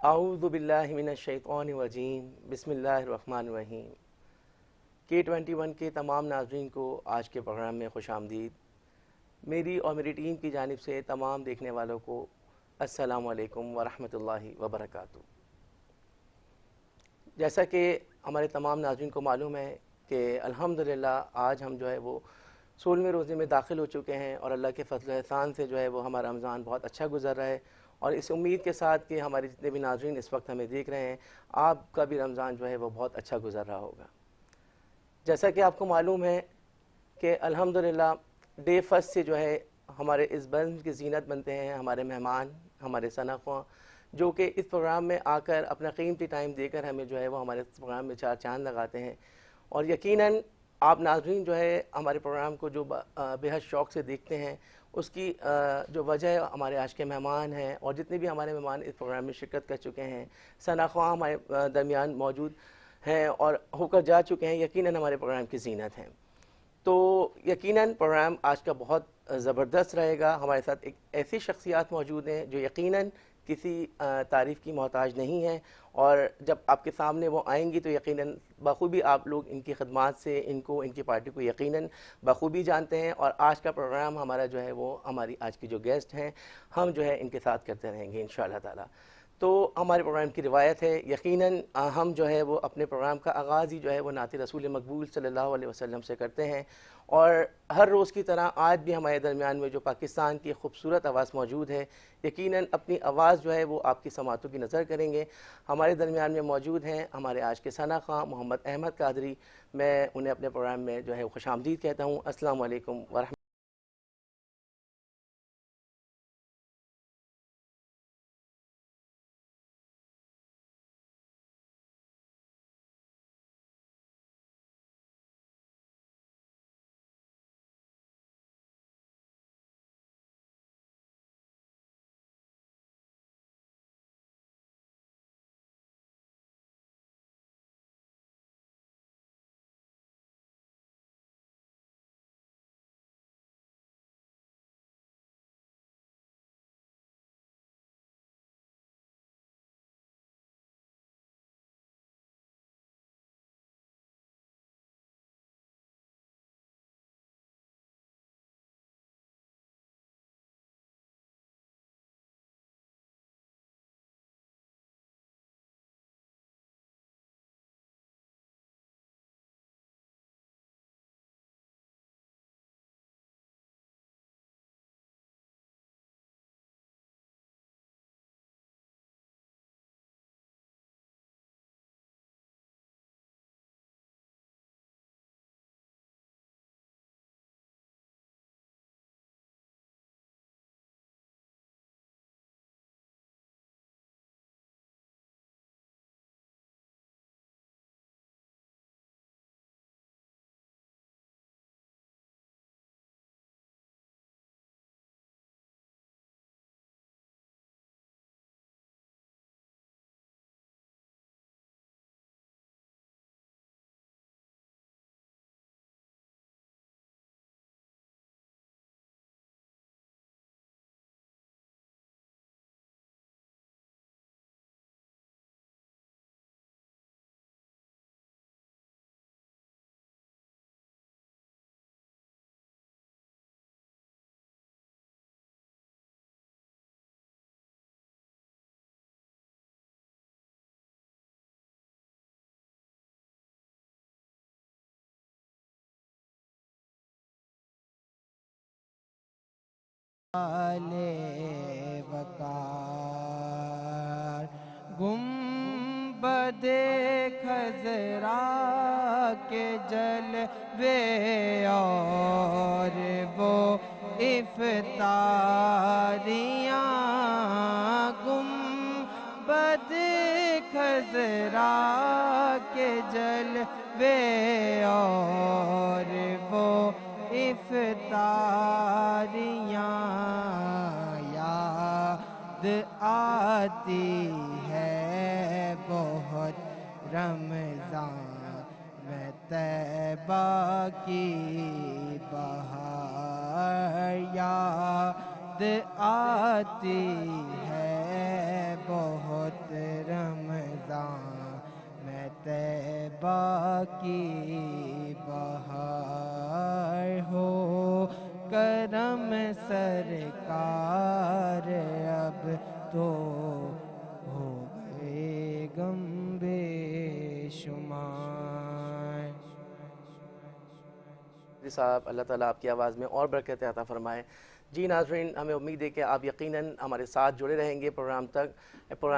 आऊज़ु बिल्लाहि मिनश्शैतानिर्रजीम बिस्मिल्लाहिर्रहमानिर्रहीम। K21 के तमाम नाज़रीन को आज के प्रोग्राम में खुशामदीद। मेरी और मेरी टीम की जानिब से तमाम देखने वालों को अस्सलामु अलैकुम वरहमतुल्लाहि वबरकातुहू। जैसा कि हमारे तमाम नाज़रीन को मालूम है कि अल्हम्दुलिल्लाह आज हम जो है वो 16वें रोज़े में दाखिल हो चुके हैं और अल्लाह के फज़ल एहसान से जो है वो हमारा रमज़ान बहुत अच्छा गुज़र रहा है। और इस उम्मीद के साथ कि हमारे जितने भी नाज़रीन इस वक्त हमें देख रहे हैं, आपका भी रमज़ान जो है वो बहुत अच्छा गुज़र रहा होगा। जैसा कि आपको मालूम है कि अल्हम्दुलिल्लाह डे फर्स्ट से जो है हमारे इस बंद की ज़ीनत बनते हैं हमारे मेहमान, हमारे सनाख़्वा, जो कि इस प्रोग्राम में आकर अपना कीमती टाइम देकर हमें जो है वो हमारे प्रोग्राम में चार चांद लगाते हैं। और यकीनन आप नाज़रीन जो है हमारे प्रोग्राम को जो बेहद शौक़ से देखते हैं, उसकी जो वजह हमारे आज के मेहमान हैं और जितने भी हमारे मेहमान इस प्रोग्राम में शिरकत कर चुके हैं, सनाख़्वा हमारे दरमियान मौजूद हैं और होकर जा चुके हैं, यकीनन हमारे प्रोग्राम की ज़ीनत हैं। तो यकीनन प्रोग्राम आज का बहुत ज़बरदस्त रहेगा। हमारे साथ एक ऐसी शख्सियात मौजूद हैं जो यकीनन किसी तारीफ़ की मोहताज नहीं है, और जब आपके सामने वो आएंगी तो यकीनन बखूबी आप लोग इनकी खदमात से इनको, इनकी पार्टी को यकीनन बखूबी जानते हैं। और आज का प्रोग्राम हमारा जो है वो हमारी आज की जो गेस्ट हैं, हम जो है इनके साथ करते रहेंगे इंशाअल्लाह ताला। तो हमारे प्रोग्राम की रिवायत है, यकीनन हम जो है वो अपने प्रोग्राम का आगाज़ ही जो है वो नात रसूल मकबूल सल्लल्लाहु अलैहि वसल्लम से करते हैं। और हर रोज़ की तरह आज भी हमारे दरमियान में जो पाकिस्तान की खूबसूरत आवाज़ मौजूद है, यकीनन अपनी आवाज़ जो है वो आपकी समातों की नज़र करेंगे। हमारे दरमियान में मौजूद हैं हमारे आज के सनाख़्वा मोहम्मद अहमद कादरी। मैं उन्हें अपने प्रोग्राम में जो है वो खुशामदीद कहता हूँ। अस्सलामु अलैकुम वरहमतुल्लाह। वकार गुम्बदे खजरा के जलवे और वो इफ्तारियाँ गुम्बदे खजरा के जलवे और वो इफ्तारियाँ याद आती है बहुत रमज़ान में तैबा की बहार याद आती है बहुत रमज़ान में तैबा की बहार हो करम सरकार अब तो हो गए गम बेशुमार। जी साहब, अल्लाह ताला आपकी आवाज़ में और बरकत अता फ़रमाए। जी नाज़रीन, हमें उम्मीद है कि आप यकीनन हमारे साथ जुड़े रहेंगे प्रोग्राम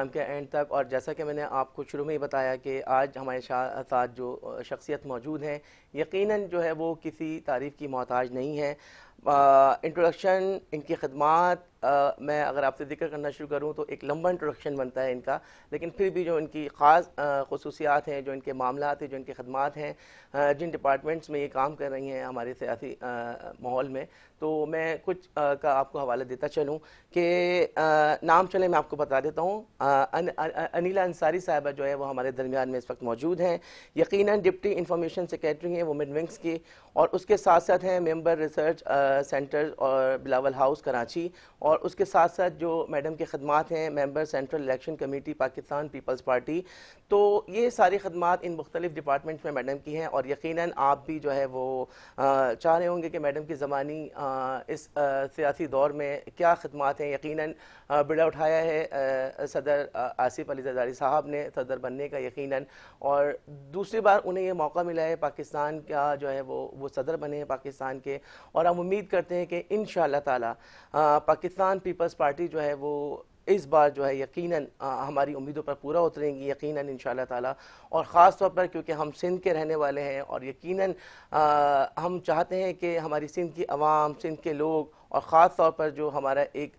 के एंड तक। और जैसा कि मैंने आपको शुरू में ही बताया कि आज हमारे साथ जो शख्सियत मौजूद हैं, यकीनन जो है वो किसी तारीफ़ की मोहताज नहीं है। इंट्रोडक्शन, इनकी खदमात, मैं अगर आपसे जिक्र करना शुरू करूँ तो एक लंबा इंट्रोडक्शन बनता है इनका, लेकिन फिर भी जो इनकी ख़ास खसूसियात हैं, जो इनके मामलात हैं, जो इनकी खदमात हैं, जिन डिपार्टमेंट्स में ये काम कर रही हैं हमारे सियासी माहौल में, तो मैं कुछ का आपको हवाला देता चलूँ कि नाम चले मैं आपको बता देता हूँ। अनिला अंसारी साहिबा जो है वो हमारे दरमियान में इस वक्त मौजूद हैं। यकीनन डिप्टी इंफॉर्मेशन सेक्रेटरी हैं वुमेन विंग्स की, और उसके साथ साथ हैं मेंबर रिसर्च सेंटर और बिलावल हाउस कराची, और उसके साथ साथ जो मैडम की खदमात हैं member central election committee Pakistan peoples Party. तो ये सारी खदमात इन मुख्तलिफ डिपार्टमेंट्स में मैडम की हैं, और यकीनन आप भी जो है वो चाह रहे होंगे कि मैडम की ज़बानी इस सियासी दौर में क्या खदमात हैं। यकीनन बिड़ा उठाया है सदर आसिफ अली ज़रदारी साहब ने सदर बनने का, यकीनन, और दूसरी बार उन्हें ये मौका मिला है पाकिस्तान का जो है वो सदर बने हैं पाकिस्तान के। और हम उम्मीद करते हैं कि इंशाअल्लाह ताला पाकिस्तान पीपल्स पार्टी जो है वो इस बार जो है यकीनन हमारी उम्मीदों पर पूरा उतरेंगी, यकीनन इंशाअल्लाह ताला। और ख़ास तौर पर क्योंकि हम सिंध के रहने वाले हैं, और यकीनन हम चाहते हैं कि हमारी सिंध की आवाम, सिंध के लोग, और ख़ास तौर पर जो हमारा एक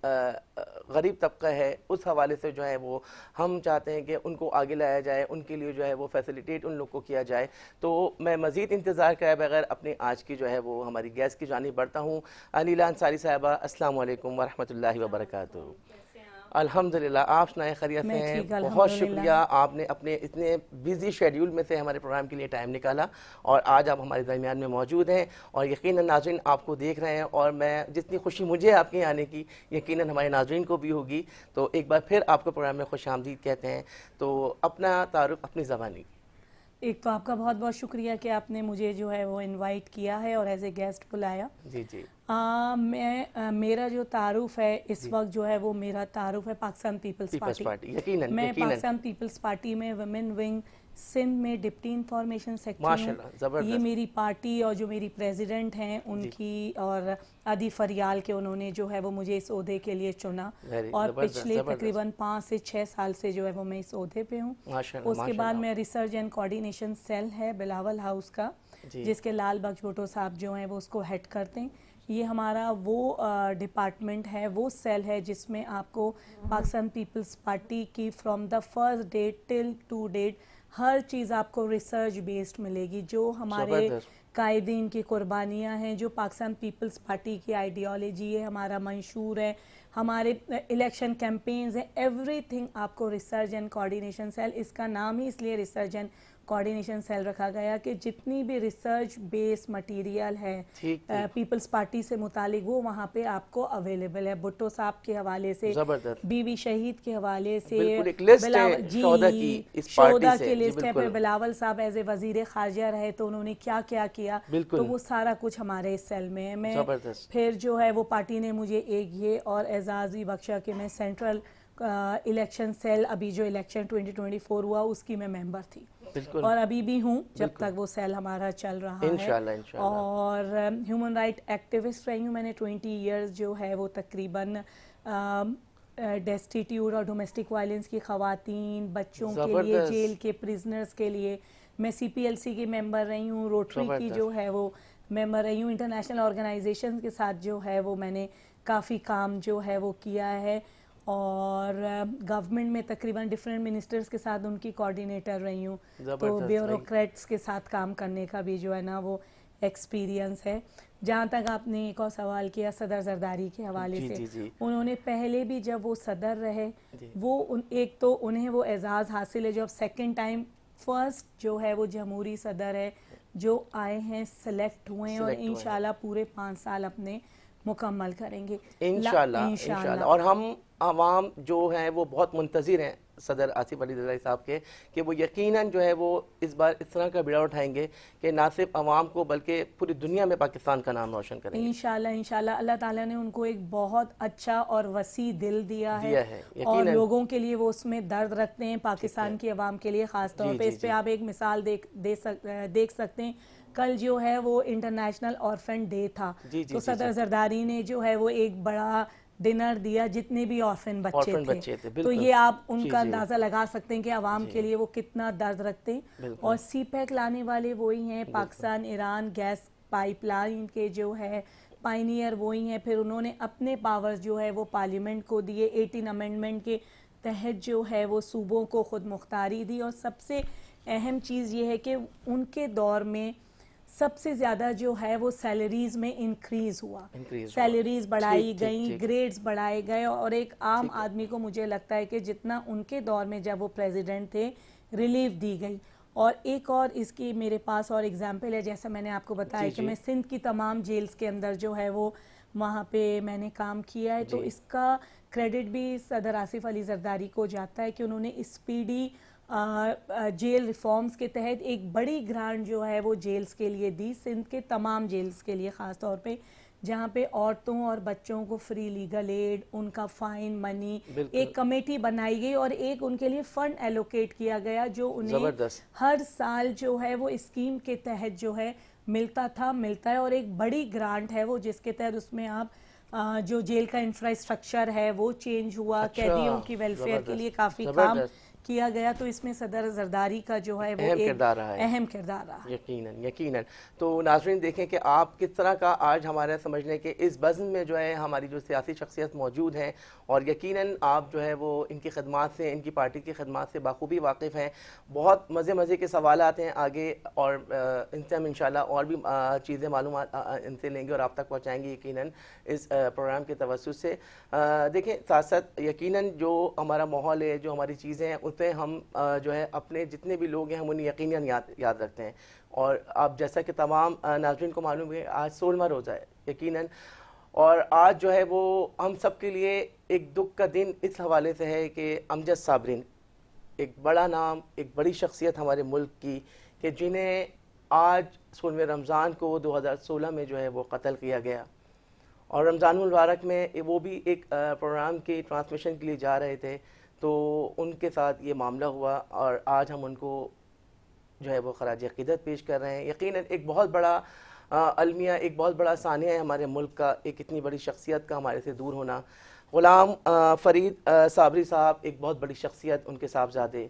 गरीब तबका है, उस हवाले से जो है वो हम चाहते हैं कि उनको आगे लाया जाए, उनके लिए जो है वो फैसिलिटेट उन लोग को किया जाए। तो मैं मज़ीद इंतज़ार कराए बगैर अपने आज की जो है वो हमारी गेस्ट की जानिब बढ़ता हूँ। अनिला अंसारी साहिबा, अस्सलाम वालेकुम वरहमतुल्लाहि वबरकातुहू। अल्हम्दुलिल्लाह, आप सुनाए खैरियत से हैं? बहुत शुक्रिया, आपने अपने इतने बिजी शेड्यूल में से हमारे प्रोग्राम के लिए टाइम निकाला, और आज आप हमारे दरमियान में मौजूद हैं, और यकीनन नाज़रीन आपको देख रहे हैं, और मैं जितनी खुशी मुझे आपके आने की यकीनन हमारे नाज़रीन को भी होगी। तो एक बार फिर आपको प्रोग्राम में खुश आमदीद कहते हैं। तो अपना तारुफ अपनी ज़बानी। एक तो आपका बहुत बहुत शुक्रिया कि आपने मुझे जो है वो इनवाइट किया है और एज ए गेस्ट बुलाया। जी जी। मेरा जो तारुफ है इस वक्त जो है वो मेरा तारुफ है पाकिस्तान पीपल्स पार्टी। यकीनन, मैं यकीनन। पाकिस्तान पीपल्स पार्टी में वुमेन विंग सिंध में डिप्टी इंफॉर्मेशन सेक्रेटरी हूँ। ये मेरी पार्टी और जो मेरी प्रेसिडेंट हैं उनकी और आदि फरियाल के उन्होंने जो है वो मुझे इस ओहदे के लिए चुना, और पिछले तकरीबन 5 से 6 साल से जो है वो मैं इस ओहदे पे हूँ। उसके बाद मैं रिसर्च एंड कोऑर्डिनेशन सेल है बिलावल हाउस का, जिसके लाल बख्श भुट्टो साहब जो हैं वो उसको हेड करते हैं। ये हमारा वो डिपार्टमेंट है, वो सेल है जिसमें आपको पाकिस्तान पीपल्स पार्टी की from the first date till to date हर चीज़ आपको रिसर्च बेस्ड मिलेगी। जो हमारे कायदीन की कुर्बानियाँ हैं, जो पाकिस्तान पीपल्स पार्टी की आइडियोलॉजी है, हमारा मंशूर है, हमारे इलेक्शन कैंपेन्स हैं, एवरीथिंग आपको रिसर्च एंड कोऑर्डिनेशन सेल, इसका नाम ही इसलिए रिसर्च एंड कोऑर्डिनेशन सेल रखा गया कि जितनी भी रिसर्च बेस्ड मटेरियल है पीपल्स पार्टी से मुतालिक वो वहाँ पे आपको अवेलेबल है। भुट्टो साहब के हवाले से, बीवी शहीद के हवाले से, शोदा की लिस्ट है, फिर बिलावल साहब एज ए वजीर खारजा रहे तो उन्होंने क्या क्या किया, तो वो सारा कुछ हमारे इस सेल में है। मैं फिर जो है वो पार्टी ने मुझे एक ये और एजाज़ भी बख्शा कि मैं सेंट्रल इलेक्शन सेल, अभी जो इलेक्शन 2024 हुआ उसकी मैं मेंबर थी, और अभी भी हूँ जब तक वो सेल हमारा चल रहा है। और ह्यूमन राइट एक्टिविस्ट रही हूँ मैंने 20 इयर्स जो है वो तकरीबन डेस्टिट्यूट और डोमेस्टिक वायलेंस की ख़वातीन, बच्चों के लिए, जेल के प्रिजनर्स के लिए। मैं CPLC की मेंबर रही हूँ, रोटरी की जो है वो मेंबर रही हूँ, इंटरनेशनल ऑर्गेनाइजेशन के साथ जो है वो मैंने काफ़ी काम जो है वो किया है, और गवर्नमेंट में तकरीबन डिफरेंट मिनिस्टर्स के साथ उनकी कोऑर्डिनेटर रही हूँ, तो ब्यूरोक्रेट्स के साथ काम करने का भी जो है ना वो एक्सपीरियंस है। जहाँ तक आपने एक और सवाल किया सदर जरदारी के हवाले से, उन्होंने पहले भी जब वो सदर रहे वो एक तो उन्हें वो एजाज़ हासिल है जब सेकेंड टाइम फर्स्ट जो है वो जमहूरी सदर है जो आए हैं, सेलेक्ट हुए हैं, और इंशाल्लाह पूरे 5 साल अपने मुकम्मल करेंगे इंशाल्लाह इंशाल्लाह। और हम आवाम जो हैं वो बहुत मुंतज़िर हैं सदर आसिफ अली ज़रदारी साहब के कि वो यकीनन जो है वो इस बार इस तरह का बिड़ा उठाएंगे कि ना सिर्फ आवाम को बल्कि पूरी दुनिया में पाकिस्तान का नाम रोशन करेंगे इंशाल्लाह इंशाल्लाह। अल्लाह ताला ने उनको एक बहुत अच्छा और वसी दिल दिया है और लोगों के लिए वो उसमें दर्द रखते हैं, पाकिस्तान की आवाम के लिए ख़ास तौर पे। इस पे आप एक मिसाल देख सकते हैं। कल जो है वो इंटरनेशनल ऑर्फन डे था, तो सदर जरदारी ने जो है वो एक बड़ा डिनर दिया जितने भी ऑर्फन बच्चे थे। तो ये आप उनका अंदाजा लगा सकते हैं कि आवाम के लिए वो कितना दर्द रखते हैं। और सीपैक लाने वाले वही हैं, पाकिस्तान ईरान गैस पाइपलाइन के जो है पाइनियर वही हैं। फिर उन्होंने अपने पावर्स जो है वो पार्लियामेंट को दिए, 18 अमेंडमेंट के तहत जो है वो सूबों को खुद मुख्तारी दी। और सबसे अहम चीज़ ये है कि उनके दौर में सबसे ज़्यादा जो है वो सैलरीज में इंक्रीज हुआ, सैलरीज बढ़ाई गई, ग्रेड्स बढ़ाए गए। और एक आम आदमी को मुझे लगता है कि जितना उनके दौर में जब वो प्रेसिडेंट थे रिलीफ दी गई। और एक और इसकी मेरे पास और एग्जाम्पल है, जैसा मैंने आपको बताया कि मैं सिंध की तमाम जेल्स के अंदर जो है वो वहाँ पे मैंने काम किया है, तो इसका क्रेडिट भी सदर आसिफ अली जरदारी को जाता है कि उन्होंने स्पीडी जेल रिफॉर्म्स के तहत एक बड़ी ग्रांट जो है वो जेल्स के लिए दी, सिंध के तमाम जेल्स के लिए ख़ास तौर पे, जहाँ पे औरतों और बच्चों को फ्री लीगल एड, उनका फाइन मनी, एक कमेटी बनाई गई और एक उनके लिए फंड एलोकेट किया गया जो उन्हें हर साल जो है वो स्कीम के तहत जो है मिलता है। और एक बड़ी ग्रांट है वो जिसके तहत उसमें आप जो जेल का इंफ्रास्ट्रक्चर है वो चेंज हुआ, कैदियों की वेलफेयर के लिए काफ़ी काम किया गया। तो इसमें सदर जरदारी का जो है वो अहम किरदार रहा है। यकीनन। तो नाज़रीन देखें कि आप किस तरह का आज हमारे समझने के इस बज़्म में जो है हमारी जो सियासी शख्सियत मौजूद हैं और यकीनन आप जो है वो इनकी खदमात से, इनकी पार्टी की खदमात से बाखूबी वाकिफ़ हैं। बहुत मज़े के सवाल आते हैं आगे और इनसे हम इंशाल्लाह और भी चीज़ें मालूम इनसे लेंगे और आप तक पहुँचाएँगे यकीनन इस प्रोग्राम के तवज्जुह से। देखें साथ साथ यकीनन जो हमारा माहौल है, जो हमारी चीज़ें हैं, उसमें हम जो है अपने जितने भी लोग हैं हम उन्हें यकीनन याद रखते हैं। और आप जैसा कि तमाम नाज़रीन को मालूम है आज 16वां रोज़ा है यकीनन, और आज जो है वो हम सब के लिए एक दुख का दिन इस हवाले से है कि अमजद साबरीन, एक बड़ा नाम, एक बड़ी शख्सियत हमारे मुल्क की, कि जिन्हें आज 16वें रमज़ान को 2016 में जो है वो कत्ल किया गया। और रमज़ान मुबारक में वो भी एक प्रोग्राम की ट्रांसमिशन के लिए जा रहे थे, तो उनके साथ ये मामला हुआ और आज हम उनको जो है वो खराज अक़ीदत पेश कर रहे हैं। यकीनन एक बहुत बड़ा अलमिया, एक बहुत बड़ा सानिया है हमारे मुल्क का, एक इतनी बड़ी शख्सियत का हमारे से दूर होना। ग़ुलाम फ़रीद साबरी साहब एक बहुत बड़ी शख्सियत, उनके साहबजादे,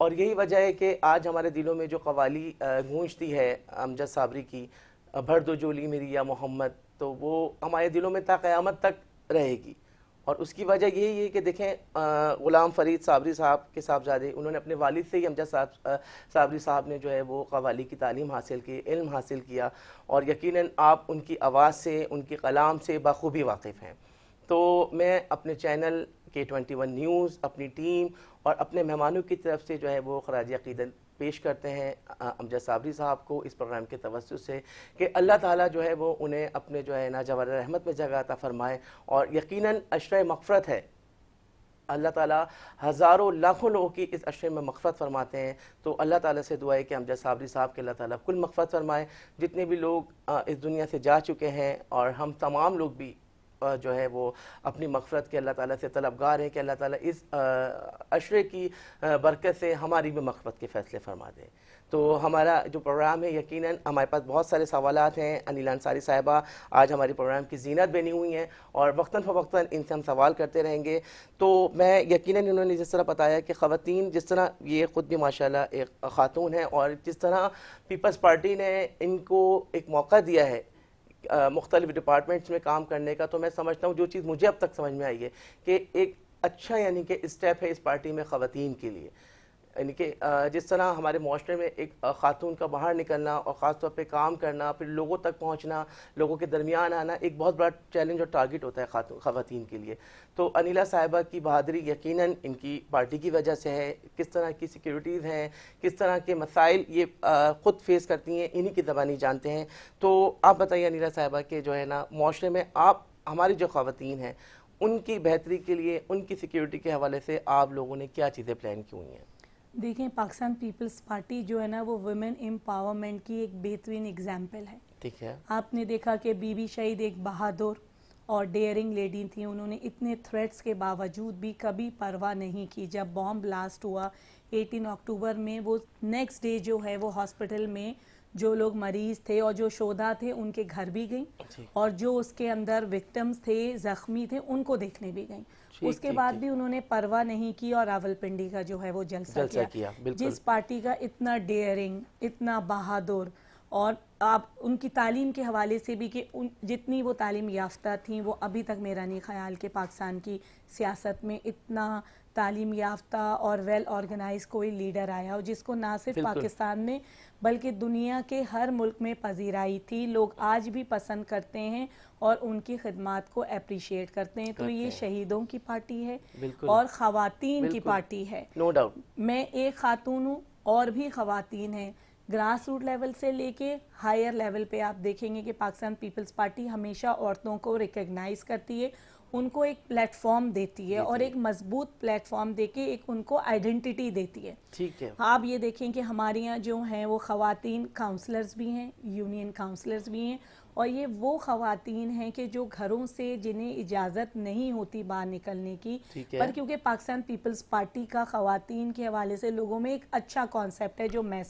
और यही वजह है कि आज हमारे दिलों में जो कवाली गूंजती है अमजद साबरी की, भर दो जोली मेरी या मोहम्मद, तो वो हमारे दिलों में ता क़यामत तक रहेगी। और उसकी वजह यही है कि देखें ग़ुलाम फ़रीद साबरी साहब के साहबजादे, उन्होंने अपने वालिद से ही अमजद साबरी साहब ने जो है वो कव्वाली की तालीम हासिल की, इल्म हासिल किया, और यकीनन आप उनकी आवाज़ से, उनकी कलाम से बखूबी वाकिफ़ हैं। तो मैं अपने चैनल K21 न्यूज़, अपनी टीम और अपने मेहमानों की तरफ से जो है वो खराज अक़ीदत पेश करते हैं अमजद साबरी साहब को इस प्रोग्राम के तवज्जुह से कि अल्लाह ताला जो है वो उन्हें अपने जो है नाजवार रहमत में जगह अता फरमाए। और यकीनन अशरे मग़फ़रत है, अल्लाह ताला हज़ारों लाखों लोगों की इस अशरे में मग़फ़रत फरमाते हैं। तो अल्लाह ताला से दुआ है कि अमजद साबरी साहब के अल्लाह ताला कुल मग़फ़रत फरमाए। जितने भी लोग इस दुनिया से जा चुके हैं और हम तमाम लोग भी जो है वो अपनी मग़फ़रत के अल्लाह ताला से तलबगार हैं कि अल्लाह ताला इस अशरे की बरकत से हमारी भी मग़फ़रत के फ़ैसले फरमा दे। तो हमारा जो प्रोग्राम है यकीनन हमारे पास बहुत सारे सवालात हैं। अनिल अंसारी साहिबा आज हमारे प्रोग्राम की ज़ीनत बनी हुई हैं और वक्तन फ़वक्तन इनसे हम सवाल करते रहेंगे। तो मैं यकीनन इन्होंने जिस तरह बताया कि ख़वातीन, जिस तरह ये ख़ुद भी माशाल्लाह एक ख़ातून है और जिस तरह पीपल्स पार्टी ने इनको एक मौका दिया है मुख्तलिफ डिपार्टमेंट्स में काम करने का, तो मैं समझता हूँ जो चीज़ मुझे अब तक समझ में आई है कि एक अच्छा यानी कि स्टेप है इस पार्टी में ख़वातीन के लिए। यानी कि जिस तरह हमारे माशरे में एक खातून का बाहर निकलना और ख़ास तौर पे काम करना, फिर लोगों तक पहुंचना, लोगों के दरमियान आना एक बहुत बड़ा चैलेंज और टारगेट होता है ख़वातीन के लिए। तो अनिला साहिबा की बहादुरी यकीनन इनकी पार्टी की वजह से है। किस तरह की सिक्योरिटीज़ हैं, किस तरह के मसाइल ये ख़ुद फेस करती हैं, इन्हीं की ज़बानी जानते हैं। तो आप बताइए अनिला साहिबा के जो है ना माशरे में आप हमारी जो ख़वातीन हैं उनकी बेहतरी के लिए, उनकी सिक्योरिटी के हवाले से आप लोगों ने क्या चीज़ें प्लान की हुई हैं? देखें, पाकिस्तान पीपल्स पार्टी जो है ना वो वुमेन एम्पावरमेंट की एक बेहतरीन एग्जाम्पल है। ठीक है। आपने देखा कि बीबी शहीद एक बहादुर और डेयरिंग लेडी थी। उन्होंने इतने थ्रेट्स के बावजूद भी कभी परवाह नहीं की। जब बॉम्ब ब्लास्ट हुआ 18 अक्टूबर में, वो नेक्स्ट डे जो है वो हॉस्पिटल में जो लोग मरीज थे और जो शोधा थे उनके घर भी गई, और जो उसके अंदर विक्टिम्स थे, जख्मी थे, उनको देखने भी गई। उसके बाद भी उन्होंने परवाह नहीं की और रावलपिंडी का जो है वो जलसा किया। जिस पार्टी का इतना डेयरिंग, इतना बहादुर, और आप उनकी तालीम के हवाले से भी कि जितनी वो तालीम याफ्ता थी, वो अभी तक मेरा नहीं ख्याल कि पाकिस्तान की सियासत में इतना तालीम याफ्ता और वेल ऑर्गेनाइज कोई लीडर आया हो जिसको ना सिर्फ पाकिस्तान में बल्कि दुनिया के हर मुल्क में पजीराई थी। लोग आज भी पसंद करते हैं और उनकी खिदमात को अप्रिशिएट करते हैं। तो ये शहीदों की पार्टी है और ख़वातीन की पार्टी है, नो डाउट। मैं एक खातून हूँ और भी ख़वातीन हैं। ग्रास रूट लेवल से लेके हायर लेवल पे आप देखेंगे कि पाकिस्तान पीपल्स पार्टी हमेशा औरतों को रिकग्नाइज करती है, उनको एक प्लेटफॉर्म देती है और एक मजबूत प्लेटफॉर्म देके एक उनको आइडेंटिटी देती है। ठीक है। आप ये देखें कि हमारे यहाँ जो हैं वो ख़वातीन काउंसलर्स भी हैं, यूनियन काउंसलर्स भी हैं, और ये वो ख़वातीन हैं कि जो घरों से जिन्हें इजाज़त नहीं होती बाहर निकलने की, पर क्योंकि पाकिस्तान पीपल्स पार्टी का ख़वातीन के हवाले से लोगों में एक अच्छा कॉन्सेप्ट है जो मैं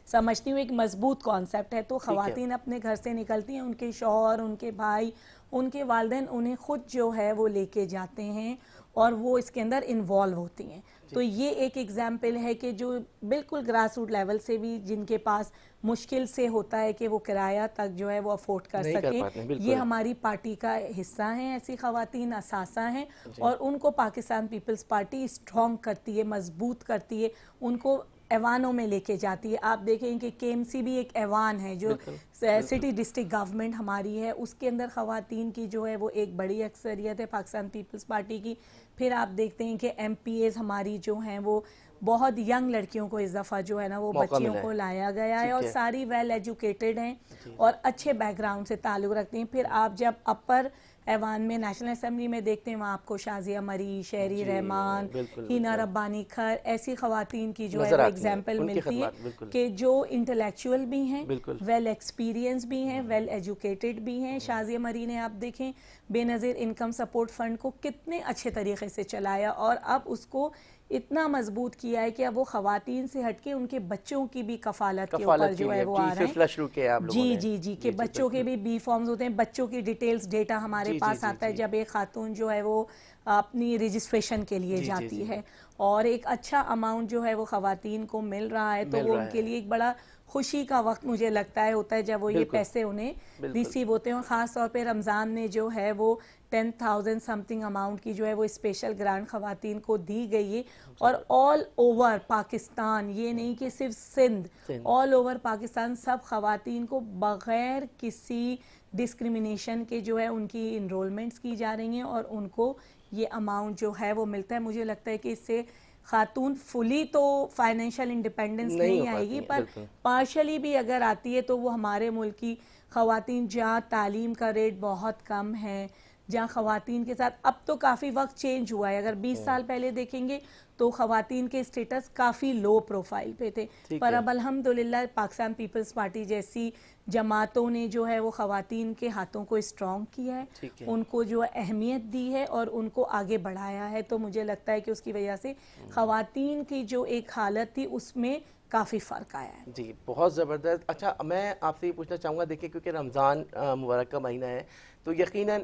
समझती हूँ, एक मजबूत कॉन्सेप्ट है। तो ख़वातीन अपने घर से निकलती हैं, उनके शौहर, उनके भाई, उनके वालिदैन उन्हें खुद जो है वो लेके जाते हैं और वो इसके अंदर इन्वॉल्व होती हैं। तो ये एक एग्जाम्पल है कि जो बिल्कुल ग्रास रूट लेवल से भी जिनके पास मुश्किल से होता है कि वो किराया तक जो है वो अफोर्ड कर सके, ये हमारी पार्टी का हिस्सा हैं। ऐसी ख़वातीन असासा हैं और उनको पाकिस्तान पीपल्स पार्टी स्ट्रॉन्ग करती है, मजबूत करती है, उनको ऐवानों में लेके जाती है। आप देखें कि केएमसी भी एक ऐवान है जो सिटी डिस्ट्रिक्ट गवर्नमेंट हमारी है, उसके अंदर ख़वातीन की जो है वो एक बड़ी अक्सरियत है पाकिस्तान पीपल्स पार्टी की। फिर आप देखते हैं कि एमपीएज हमारी जो हैं वो बहुत यंग लड़कियों को इस दफ़ा जो है ना वो बच्चियों को लाया गया है और सारी वेल एजुकेटेड हैं और अच्छे बैकग्राउंड से ताल्लुक़ रखती हैं। फिर आप जब अपर ऐवान में नेशनल असेंबली में देखते हैं, वहाँ आपको शाजिया मरी, शहरी रहमान, हिना रब्बानी खर, ऐसी ख़वातीन की जो है वो एग्जाम्पल मिलती है कि जो इंटेलेक्चुअल भी हैं, वेल एक्सपीरियंस भी हैं, वेल एजुकेटेड भी हैं। शाजिया मरी ने आप देखें बेनज़ीर इनकम सपोर्ट फंड को कितने अच्छे तरीके से चलाया और अब उसको इतना मजबूत किया है कि अब वो ख़वातीन से हटके उनके बच्चों की भी कफालत के ऊपर जो है वो आ रहे हैं। जी कि बच्चों के भी बी फॉर्म्स होते हैं, बच्चों की डिटेल्स डेटा हमारे पास आता है जब एक खातून जो है वो अपनी रजिस्ट्रेशन के लिए जाती है और एक अच्छा अमाउंट जो है वो ख़वातीन को मिल रहा है, तो वो उनके लिए एक बड़ा खुशी का वक्त मुझे लगता है होता है जब वो ये पैसे उन्हें रिसीव होते हैं। और ख़ास तौर पे रमज़ान में जो है वो 10,000 समथिंग अमाउंट की जो है वो स्पेशल ग्रांट ख़वातीन को दी गई है और ऑल ओवर पाकिस्तान, ये नहीं कि सिर्फ सिंध, ऑल ओवर पाकिस्तान सब ख़वातीन को बग़ैर किसी डिस्क्रिमिनेशन के जो है उनकी इनरोलमेंट्स की जा रही हैं और उनको ये अमाउंट जो है वो मिलता है। मुझे लगता है कि इससे खातून फुली तो फाइनेंशियल इंडिपेंडेंस नहीं आएगी, पर पार्शली भी अगर आती है तो वो हमारे मुल्क की ख़वातीन जहाँ तालीम का रेट बहुत कम है, जहाँ ख़वातीन के साथ अब तो काफ़ी वक्त चेंज हुआ है। अगर 20 साल पहले देखेंगे तो ख़वातीन के स्टेटस काफ़ी लो प्रोफाइल पे थे, पर अब अल्हम्दुलिल्लाह पाकिस्तान पीपल्स पार्टी जैसी जमातों ने जो है वो ख़वातीन के हाथों को स्ट्रॉन्ग किया है, उनको जो अहमियत दी है और उनको आगे बढ़ाया है। तो मुझे लगता है कि उसकी वजह से ख़वातीन की जो एक हालत थी उसमें काफ़ी फ़र्क आया है। जी, बहुत ज़बरदस्त। अच्छा, मैं आपसे ये पूछना चाहूँगा, देखिए क्योंकि रमज़ान मुबारक का महीना है तो यकीनन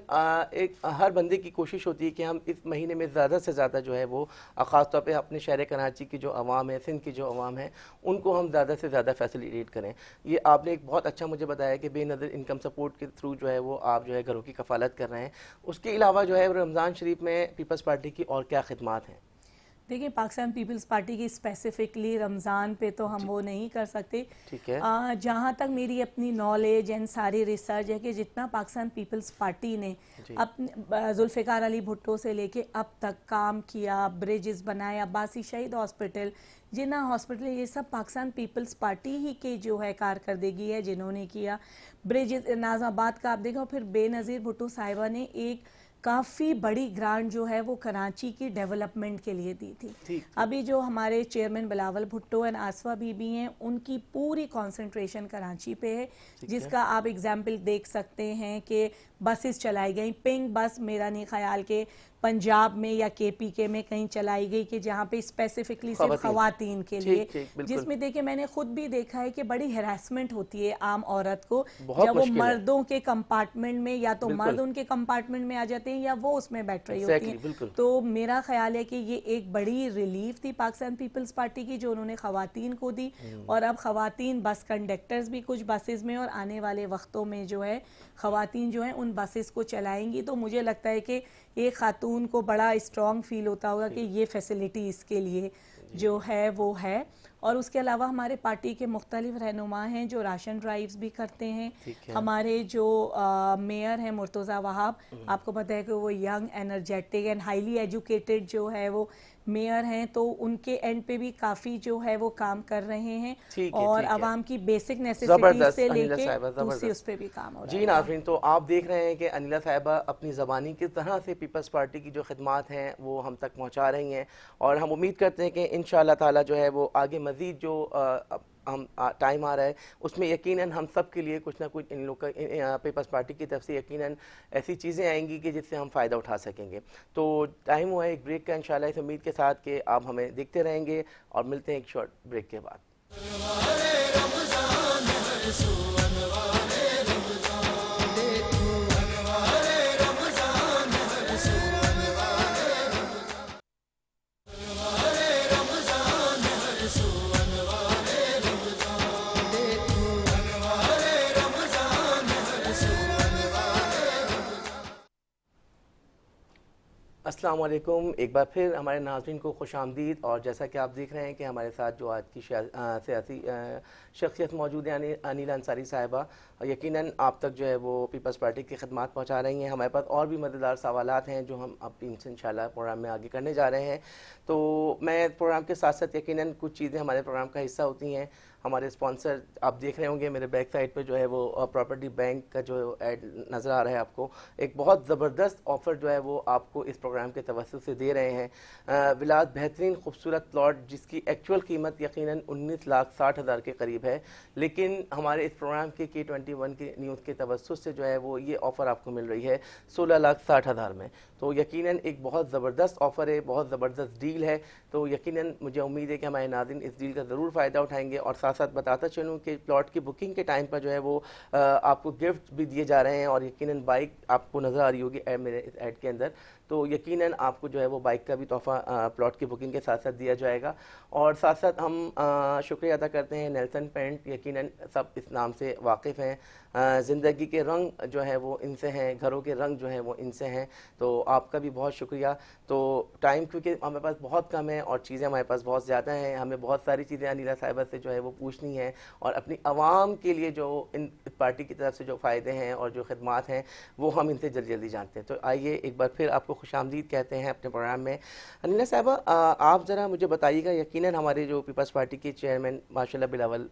एक हर बंदे की कोशिश होती है कि हम इस महीने में ज़्यादा से ज़्यादा जो है वो ख़ास तौर पे अपने शहर कराची की जो आवाम है, सिंध की जो आवाम है, उनको हम ज़्यादा से ज़्यादा फैसिलिटेट करें। ये आपने एक बहुत अच्छा मुझे बताया कि बेनज़ीर इनकम सपोर्ट के थ्रू जो है वो आप जो है घरों की कफ़ालत कर रहे हैं। उसके अलावा जो है रमज़ान शरीफ में पीपल्स पार्टी की और क्या खिदमात हैं? देखिए, पाकिस्तान पीपल्स पार्टी की स्पेसिफिकली रमज़ान पे तो हम वो नहीं कर सकते। ठीक है। जहाँ तक मेरी अपनी नॉलेज एंड सारी रिसर्च है कि जितना पाकिस्तान पीपल्स पार्टी ने अपने जुल्फ़िकार अली भुट्टो से लेके अब तक काम किया, ब्रिजेस बनाए, अब्बासी शहीद हॉस्पिटल, जिन्ना हॉस्पिटल, ये सब पाकिस्तान पीपल्स पार्टी ही के जो है कारकर्दगी है जिन्होंने किया। ब्रिजेस नाज़ाबाद का आप देखो, फिर बेनज़ीर भुट्टो साहिबा ने एक काफ़ी बड़ी ग्रांट जो है वो कराची की डेवलपमेंट के लिए दी थी। अभी जो हमारे चेयरमैन बिलावल भुट्टो एंड आसफा बीबी हैं, उनकी पूरी कंसंट्रेशन कराची पे है, जिसका आप एग्जाम्पल देख सकते हैं कि बसेस चलाई गई। पिंक बस मेरा नहीं ख्याल के पंजाब में या केपीके में कहीं चलाई गई कि जहाँ पे स्पेसिफिकली सिर्फ खवातीन के लिए, जिसमें देखिए मैंने खुद भी देखा है कि बड़ी हैरेसमेंट होती है आम औरत को जब वो मर्दों के कंपार्टमेंट में, या तो मर्द उनके कंपार्टमेंट में आ जाते हैं या वो उसमें बैठ रही होती है। तो मेरा ख्याल है कि ये एक बड़ी रिलीफ थी पाकिस्तान पीपल्स पार्टी की जो उन्होंने खवातीन को दी। और अब खवातीन बस कंडक्टर्स भी कुछ बसेस में, और आने वाले वक्तों में जो है खवातीन जो है उन बसेस को चलाएंगी। तो मुझे लगता है कि एक खातून को बड़ा स्ट्रॉन्ग फील होता होगा कि ये फैसिलिटी इसके लिए जो है वो है। और उसके अलावा हमारे पार्टी के मुख्तलिफ रहनुमा हैं जो राशन ड्राइव्स भी करते हैं। हमारे जो मेयर हैं मुर्तज़ा वहाब, आपको पता है कि वो young, energetic and highly educated जो है वो मेयर हैं, तो उनके एंड पे भी काफ़ी जो है वो काम कर रहे हैं और आवाम की बेसिक नेसेसिटीज से लेके दूसरी उस पर भी काम हो रहा है। जी नाज़रीन, तो आप देख रहे हैं कि अनिला साहिबा अपनी ज़बानी किस तरह से पीपल्स पार्टी की जो खिदमात हैं वो हम तक पहुँचा रही हैं, और हम उम्मीद करते हैं कि इंशाअल्लाह ताला जो है वो आगे मज़ीद जो हम टाइम आ रहा है उसमें यकीनन हम सब के लिए कुछ ना कुछ इन लोग का पीपल्स पार्टी की तरफ से यकीनन ऐसी चीज़ें आएंगी कि जिससे हम फ़ायदा उठा सकेंगे। तो टाइम हुआ है एक ब्रेक का, इंशाल्लाह इस उम्मीद के साथ कि आप हमें देखते रहेंगे, और मिलते हैं एक शॉर्ट ब्रेक के बाद। अस्सलाम वालेकुम, एक बार फिर हमारे नाज़रीन को खुश आमदीद। और जैसा कि आप देख रहे हैं कि हमारे साथ जो आज की सियासी शख्सियत मौजूद है अनिला अंसारी साहिबा, यकीनन आप तक जो है वो पीपल्स पार्टी की खिदमत पहुंचा रही हैं। हमारे पास और भी मज़ेदार सवालात हैं जो हम अब इनसे इंशाल्लाह प्रोग्राम में आगे करने जा रहे हैं। तो मैं प्रोग्राम के साथ साथ यकीनन कुछ चीज़ें हमारे प्रोग्राम का हिस्सा होती हैं। हमारे स्पॉन्सर आप देख रहे होंगे मेरे बैक साइड पे जो है वो प्रॉपर्टी बैंक का जो ऐड नज़र आ रहा है आपको, एक बहुत ज़बरदस्त ऑफ़र जो है वो आपको इस प्रोग्राम के तवस्सुत से दे रहे हैं। विलास बेहतरीन खूबसूरत प्लॉट जिसकी एक्चुअल कीमत यकीनन 19,60,000 के करीब है, लेकिन हमारे इस प्रोग्राम के K21 की न्यूज़ के तवस्सुत से जो है वो ये ऑफ़र आपको मिल रही है 16,60,000 में। तो यकीनन एक बहुत ज़बरदस्त ऑफ़र है, बहुत ज़बरदस्त डील है। तो यकीनन मुझे उम्मीद है कि हमारे नाज़रीन इस डील का ज़रूर फ़ायदा उठाएंगे। और साथ साथ बताता चलूँ कि प्लॉट की बुकिंग के टाइम पर जो है वो आपको गिफ्ट भी दिए जा रहे हैं, और यकीनन बाइक आपको नज़र आ रही होगी मेरे इस ऐड के अंदर, तो यकीनन आपको जो है वो बाइक का भी तोहफ़ा प्लॉट की बुकिंग के साथ साथ दिया जाएगा। और साथ साथ हम शुक्रिया अदा करते हैं नेल्सन पेंट, यकीनन सब इस नाम से वाकिफ़ हैं। ज़िंदगी के रंग जो है वो इनसे हैं, घरों के रंग जो हैं वो इनसे हैं। तो आपका भी बहुत शुक्रिया। तो टाइम क्योंकि हमारे पास बहुत कम है और चीज़ें हमारे पास बहुत ज़्यादा हैं, हमें बहुत सारी चीज़ें अनिला साहिबा से जो है वो पूछनी है, और अपनी आवाम के लिए जो इन पार्टी की तरफ से जो फ़ायदे हैं और जो खिदमात हैं वो हम इनसे जल्दी जल्दी जानते हैं। तो आइए एक बार फिर आपको खुशामदीद कहते हैं अपने प्रोग्राम में। अनिला साहिबा, आप ज़रा मुझे बताइएगा, यकीनन हमारे जो पीपल्स पार्टी के चेयरमैन माशाल्लाह बिलावल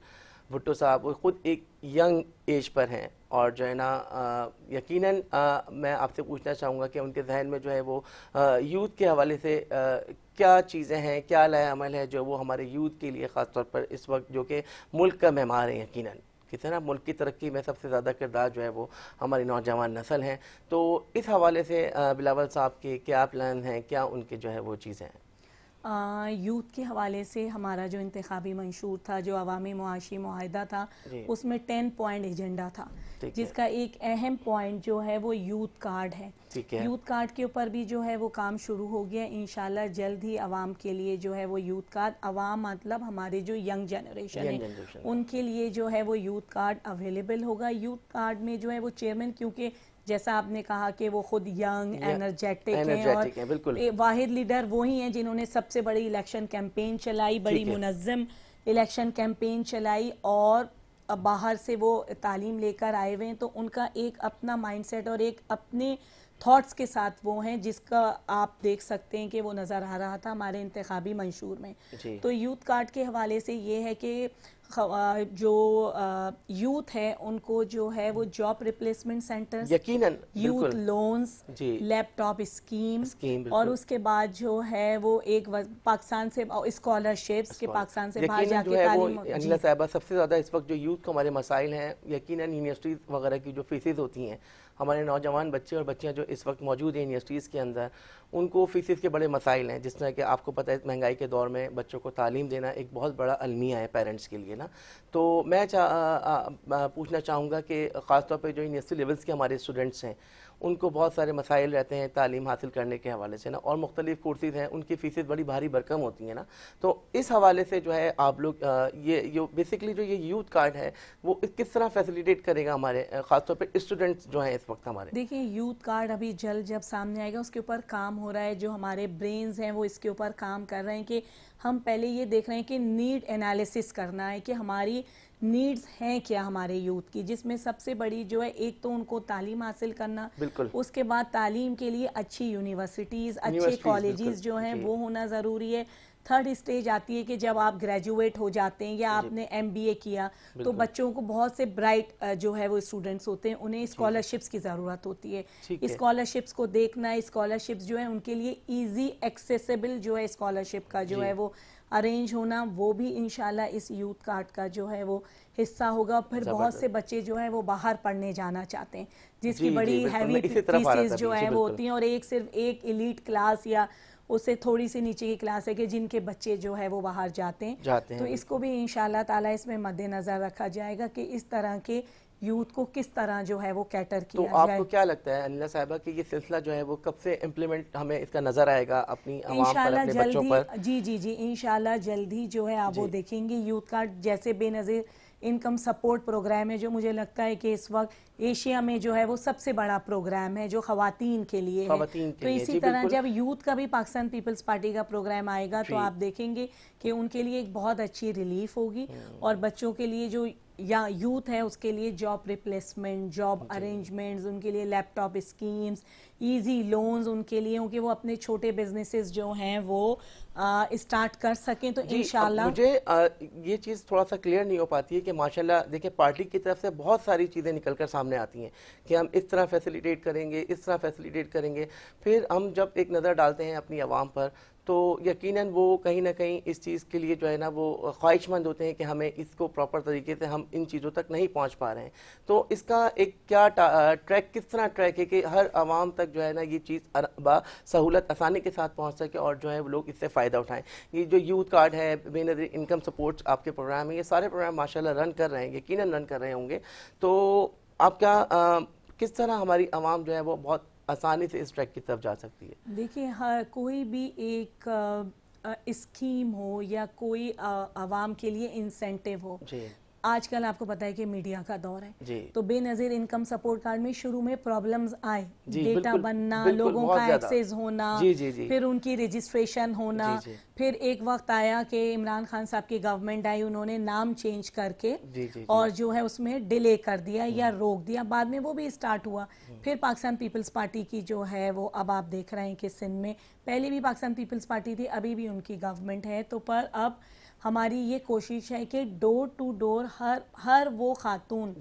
भुट्टो साहब वो ख़ुद एक यंग एज पर हैं, और जो है ना यकीनन मैं आपसे पूछना चाहूँगा कि उनके जहन में जो है वो यूथ के हवाले से क्या चीज़ें हैं, क्या लाया अमल है जो वो हमारे यूथ के लिए ख़ास तौर पर इस वक्त जो कि मुल्क का मेहमान है, यकीनन किसी ना मुल्क की तरक्की में सबसे ज़्यादा किरदार जो है वो हमारी नौजवान नस्ल हैं। तो इस हवाले से बिलावल साहब के क्या प्लान हैं, क्या उनके जो है वो चीज़ें हैं? यूथ के हवाले से हमारा जो इंतखाबी मंशूर था, जो अवामी मुआशी मुआहिदा था, उसमें 10 पॉइंट एजेंडा था, जिसका एक अहम पॉइंट जो है वो यूथ कार्ड है। यूथ कार्ड के ऊपर भी जो है वो काम शुरू हो गया। इंशाल्लाह जल्द ही अवाम के लिए जो है वो यूथ कार्ड, अवाम मतलब हमारे जो यंग जनरेशन है उनके लिए जो है वो यूथ कार्ड अवेलेबल होगा। यूथ कार्ड में जो है वो चेयरमैन, क्योंकि जैसा आपने कहा कि वो खुद यंग एनर्जेटिक हैं बिल्कुल। वाहिद लीडर वही हैं जिन्होंने सबसे बड़ी इलेक्शन कैंपेन चलाई, बड़ी मुनज़्ज़म इलेक्शन कैंपेन चलाई, और बाहर से वो तालीम लेकर आए हुए हैं, तो उनका एक अपना माइंडसेट और एक अपने थॉट्स के साथ वो हैं, जिसका आप देख सकते हैं कि वो नज़र आ रहा था हमारे इंतखाबी मंशूर में। तो यूथ कार्ड के हवाले से ये है कि जो यूथ है उनको जो है वो जॉब रिप्लेसमेंट सेंटर्स, यकीनन यूथ लोन्स, लैपटॉप स्कीम और उसके बाद जो है वो एक पाकिस्तान से स्कॉलरशिप्स के पाकिस्तान से बाहर जाके तालीम। अनिला साहिबा, सबसे ज़्यादा इस वक्त जो यूथ को हमारे मसाइल हैं, यकीनन यूनिवर्सिटीज़ वगैरह की जो फीसेज होती हैं, हमारे नौजवान बच्चे और बच्चियां जो इस वक्त मौजूद हैं यूनिवर्सिटीज़ के अंदर, उनको फीसेस के बड़े मसाइल हैं। जिस तरह कि आपको पता है महंगाई के दौर में बच्चों को तालीम देना एक बहुत बड़ा अलमिया है पेरेंट्स के लिए ना। तो मैं पूछना चाहूँगा कि ख़ासतौर पर जो यूनिवर्सिटी लेवल्स के हमारे स्टूडेंट्स हैं, उनको बहुत सारे मसाइल रहते हैं तालीम हासिल करने के हवाले से ना, और मुख्तलिफ कोर्सेज हैं, उनकी फ़ीसें बड़ी भारी भरकम होती हैं ना। तो इस हवाले से जो है आप लोग ये बेसिकली जो ये यूथ कार्ड है वो किस तरह फैसिलिटेट करेगा हमारे ख़ासतौर पर स्टूडेंट्स जो हैं इस वक्त हमारे? देखिए, यूथ कार्ड अभी जल्द जब सामने आएगा उसके ऊपर काम हो रहा है, जो हमारे ब्रेन्स हैं वो इसके ऊपर काम कर रहे हैं कि हम पहले ये देख रहे हैं कि नीड एनालिसिस करना है कि हमारी नीड्स हैं क्या हमारे यूथ की, जिसमें सबसे बड़ी जो है एक तो उनको तालीम हासिल करना, उसके बाद तालीम के लिए अच्छी यूनिवर्सिटीज़, अच्छे कॉलेजेस जो हैं वो होना ज़रूरी है। थर्ड स्टेज आती है कि जब आप ग्रेजुएट हो जाते हैं या आपने MBA किया, तो बच्चों को बहुत से ब्राइट जो है वो स्टूडेंट्स होते हैं, उन्हें स्कॉलरशिप्स की ज़रूरत होती है। स्कॉलरशिप्स को देखना, स्कॉलरशिप्स जो है उनके लिए ईजी एक्सेसिबल जो है स्कॉलरशिप का जो है वो अरेंज होना, वो भी इंशाल्लाह इस यूथ कार्ड का जो है वो हिस्सा होगा। फिर बहुत से बच्चे जो है वो बाहर पढ़ने जाना चाहते हैं, जिसकी बड़ी हैवी फीसेस जो है वो होती हैं, और सिर्फ एक एलीट क्लास या उससे थोड़ी सी नीचे की क्लास है कि जिनके बच्चे जो है वो बाहर जाते हैं। तो इसको भी इंशाल्लाह ताला इसमें मद्देनजर रखा जाएगा कि इस तरह के यूथ को किस तरह जो है वो कैटर किया जाए। तो आपको क्या लगता है अनिला साहिबा कि ये सिलसिला जो है वो कब से इम्प्लीमेंट हमें इसका नजर आएगा अपनी आवाम पर, अपने बच्चों पर? जी इंशाल्लाह जल्दी जो है आप वो देखेंगे। यूथ कार्ड जैसे बेनज़ीर इनकम सपोर्ट प्रोग्राम है, जो मुझे लगता है कि इस वक्त एशिया में जो है वो सबसे बड़ा प्रोग्राम है जो ख़वातीन के लिए है। तो इसी तरह जब यूथ का भी पाकिस्तान पीपल्स पार्टी का प्रोग्राम आएगा तो आप देखेंगे कि उनके लिए एक बहुत अच्छी रिलीफ होगी, और बच्चों के लिए जो या यूथ है उसके लिए जॉब रिप्लेसमेंट, जॉब अरेंजमेंट्स, उनके लिए लैपटॉप स्कीम्स, इजी लोन्स उनके लिए, क्योंकि वो अपने छोटे बिजनेसेस जो हैं वो स्टार्ट कर सकें। तो इंशाल्लाह मुझे ये चीज़ थोड़ा सा क्लियर नहीं हो पाती है कि माशाल्लाह देखिए पार्टी की तरफ से बहुत सारी चीज़ें निकल कर सामने आती हैं कि हम इस तरह फैसिलिटेट करेंगे, इस तरह फैसिलिटेट करेंगे। फिर हम जब एक नज़र डालते हैं अपनी आवाम पर तो यकीनन वो कहीं ना कहीं इस चीज़ के लिए जो है ना वो ख्वाहिशमंद होते हैं कि हमें इसको प्रॉपर तरीके से हम इन चीज़ों तक नहीं पहुंच पा रहे हैं। तो इसका एक क्या ट्रैक, किस तरह ट्रैक है कि हर आवाम तक जो है ना ये चीज़ सहूलत आसानी के साथ पहुंच सके और जो है वो लोग इससे फ़ायदा उठाएं। ये जो यूथ कार्ड है, बेनज़ीर इनकम सपोर्ट आपके प्रोग्राम है, ये सारे प्रोग्राम माशाल्लाह रन कर रहे हैं, यकीनन रन कर रहे होंगे। तो आप क्या किस तरह हमारी आवाम जो है वो बहुत आसानी से इस ट्रैक की तरफ जा सकती है? देखिए, हर कोई भी एक स्कीम हो या कोई आवाम के लिए इंसेंटिव हो, आजकल आपको पता है कि मीडिया का दौर है, तो बेनज़ीर इनकम सपोर्ट कार्ड में शुरू में प्रॉब्लम्स आए, डेटा बनना, लोगों का एक्सेस होना, फिर उनकी रजिस्ट्रेशन होना, फिर एक वक्त आया कि इमरान खान साहब की गवर्नमेंट आई, उन्होंने नाम चेंज करके और जो है उसमें डिले कर दिया या रोक दिया, बाद में वो भी स्टार्ट हुआ। फिर पाकिस्तान पीपल्स पार्टी की जो है वो अब आप देख रहे हैं कि सिंध में पहले भी पाकिस्तान पीपल्स पार्टी थी, अभी भी उनकी गवर्नमेंट है, तो पर अब हमारी ये कोशिश है कि डोर टू डोर हर वो खातून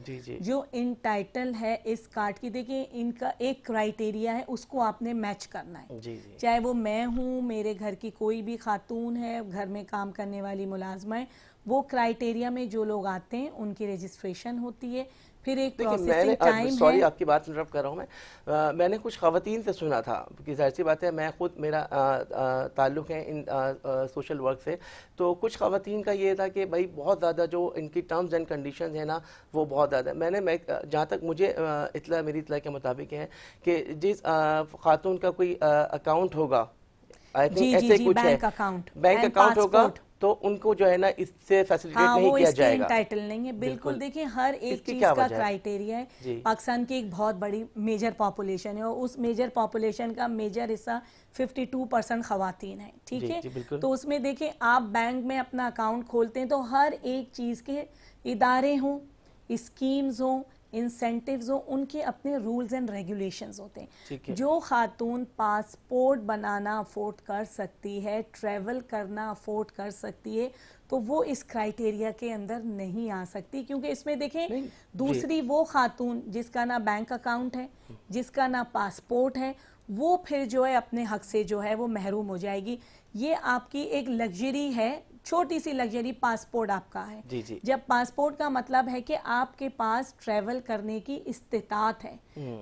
जो इंटाइटल है इस कार्ड की, देखिए इनका एक क्राइटेरिया है, उसको आपने मैच करना है। चाहे वो मैं हूँ, मेरे घर की कोई भी खातून है, घर में काम करने वाली मुलाजमा है, वो क्राइटेरिया में जो लोग आते हैं उनकी रजिस्ट्रेशन होती है, फिर एक प्रोसेसिंग टाइम है। सॉरी आपकी बात इंटरप्ट कर रहा हूँ मैंने कुछ ख़वातीन से सुना था कि जाहिर सी बात है मैं खुद मेरा ताल्लुक़ है इन सोशल वर्क से, तो कुछ ख़वातीन का ये था कि भाई बहुत ज़्यादा जो इनकी टर्म्स एंड कंडीशंस है ना वो बहुत ज़्यादा, मैं जहाँ तक मुझे मेरी इत्तला के मुताबिक है कि जिस खातून का कोई अकाउंट होगा, आई थिंक ऐसे कुछ है, बैंक अकाउंट होगा तो उनको जो है ना इससे फैसिलिटेट हाँ, नहीं वो किया इसके जाएगा। इंटाइटल नहीं है। बिल्कुल, देखिए हर एक इसकी चीज क्या का वजह है? क्राइटेरिया है। जी पाकिस्तान की एक बहुत बड़ी मेजर पॉपुलेशन है और उस मेजर पॉपुलेशन का मेजर हिस्सा 52% खवातीन है, ठीक जी है। जी बिल्कुल। तो उसमें देखिए आप बैंक में अपना अकाउंट खोलते हैं तो हर एक चीज के इदारे हों, स्कीम्स हों, इंसेंटिव्स हो, उनके अपने रूल्स एंड रेगुलेशंस होते ठीक हैं। है। जो खातून पासपोर्ट बनाना अफोर्ड कर सकती है, ट्रैवल करना अफोर्ड कर सकती है, तो वो इस क्राइटेरिया के अंदर नहीं आ सकती, क्योंकि इसमें देखें नहीं जी दूसरी वो खातून जिसका ना बैंक अकाउंट है, जिसका ना पासपोर्ट है, वो फिर जो है अपने हक से जो है वो महरूम हो जाएगी। ये आपकी एक लग्जरी है, छोटी सी लग्जरी, पासपोर्ट आपका है। जी जी। जब पासपोर्ट का मतलब है कि आपके पास ट्रैवल करने की इस्तिताअत है।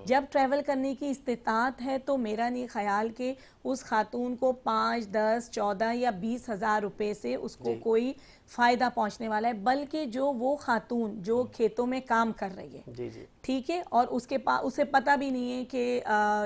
जब ट्रैवल करने की इस्तिताअत है तो मेरा नहीं ख्याल कि उस खातून को 5, 10, 14 या 20 हज़ार रुपए से उसको कोई फ़ायदा पहुंचने वाला है, बल्कि जो वो खातून जो खेतों में काम कर रही है, जी जी ठीक है, और उसके पास उसे पता भी नहीं है कि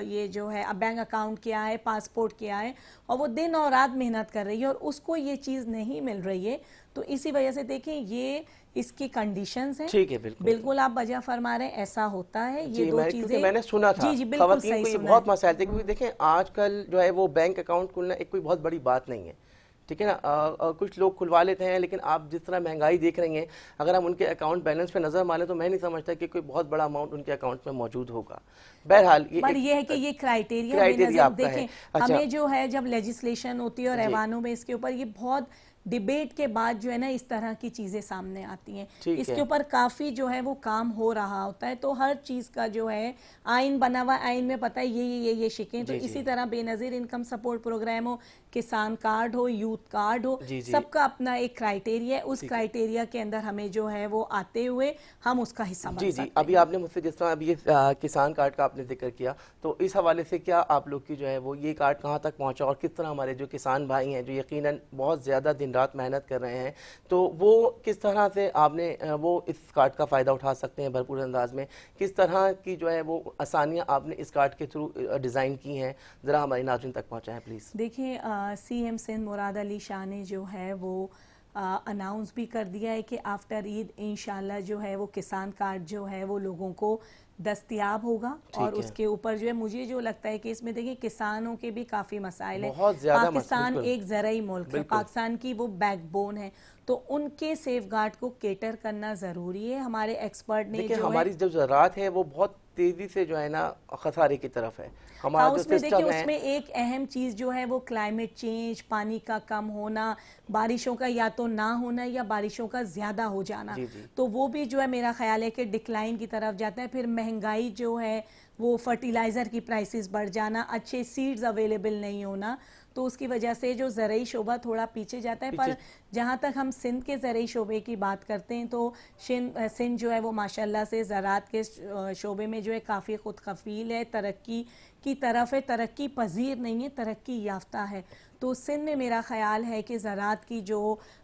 ये जो है बैंक अकाउंट क्या है, पासपोर्ट क्या है, और वो दिन और रात मेहनत कर रही है और उसको ये चीज़ नहीं मिल रही है, तो इसी वजह से देखें ये इसकी कंडीशंस हैं। ठीक है। बिल्कुल बिल्कुल आप वजह फरमा रहे हैं, ऐसा होता है। ये दो क्योंकि चीज़ें मैंने सुना था जी जी बिल्कुल खवातीन सही को ये सुना बहुत है। मसाइल थे, क्योंकि देखें आजकल जो है वो बैंक अकाउंट खोलना एक कोई बहुत बड़ी बात नहीं है, ठीक है ना। कुछ लोग खुलवा लेते हैं, लेकिन आप जिस तरह महंगाई देख रही हैं, अगर हम उनके अकाउंट बैलेंस पे नजर मारें तो मैं नहीं समझता कि कोई बहुत बड़ा अमाउंट उनके अकाउंट में मौजूद होगा। बहरहाल पर ये है कि ये क्राइटेरिया क्राइटेरिया बेनज़र आपका है। देखें, अच्छा हमें जो है जब लेजिस्लेशन होती है और जी ऐवानों में इसके ऊपर ये बहुत डिबेट के बाद जो है ना इस तरह की चीज़ें सामने आती हैं। ठीक इसके है। ऊपर काफ़ी जो है वो काम हो रहा होता है, तो हर चीज़ का जो है आइन बना हुआ, आइन में पता है ये शिकें, तो जी जी इसी तरह बेनज़ीर इनकम सपोर्ट प्रोग्राम हो, किसान कार्ड हो, यूथ कार्ड हो, जी जी सबका अपना एक क्राइटेरिया है। उस ठीक है। क्राइटेरिया के अंदर हमें जो है वो आते हुए हम उसका हिस्सा बन जी जी। सकते अभी हैं। आपने मुझसे जिस तरह अभी ये किसान कार्ड का आपने जिक्र किया, तो इस हवाले से क्या आप लोग की जो है वो ये कार्ड कहाँ तक पहुँचा और किस तरह हमारे जो किसान भाई हैं जो यकीनन बहुत ज़्यादा दिन रात मेहनत कर रहे हैं, तो वो किस तरह से आपने वो इस कार्ड का फ़ायदा उठा सकते हैं भरपूर अंदाज में, किस तरह की जो है वो आसानियाँ आपने इस कार्ड के थ्रू डिज़ाइन की हैं, ज़रा हमारी नाज़रीन तक पहुँचाएँ प्लीज़। देखिए सीएम सिंध मुराद अली शाह ने जो है वो अनाउंस भी कर दिया है कि आफ्टर ईद इंशाल्लाह जो है वो किसान कार्ड जो है वो लोगों को दस्तयाब होगा। और ठीक है। उसके ऊपर जो है मुझे जो लगता है कि इसमें देखिए किसानों के भी काफ़ी मसाइल हैं। बहुत ज़्यादा पाकिस्तान बिल्कुल एक ज़राई मुल्क है, बिल्कुल। पाकिस्तान की वो बैकबोन है, तो उनके सेफगार्ड को केटर करना ज़रूरी है। हमारे एक्सपर्ट ने देखिए जो है हमारी जो ज़राअत है वो बहुत तेज़ी से जो है ना खसारे की तरफ है, हमारा हाँ, जो उसमें देखिए सिस्टम है। उसमें एक अहम चीज़ जो है वो क्लाइमेट चेंज, पानी का कम होना, बारिशों का या तो ना होना या बारिशों का ज़्यादा हो जाना, जी जी तो वो भी जो है मेरा ख्याल है कि डिक्लाइन की तरफ जाता है। फिर महंगाई जो है वो फर्टिलाइज़र की प्राइसेस बढ़ जाना, अच्छे सीड्स अवेलेबल नहीं होना, तो उसकी वजह से जो ज़रई शोबा थोड़ा पीछे जाता है। पर जहाँ तक हम सिंध के ज़रई शोबे की बात करते हैं तो सिंध जो है वो माशाल्लाह से ज़राअत के शोबे में जो है काफ़ी खुद कफ़ील है, तरक्की की तरफ है, तरक्की पजीर नहीं है, तरक्की याफ्ता है। तो सिंध में मेरा ख़याल है कि ज़राअत की जो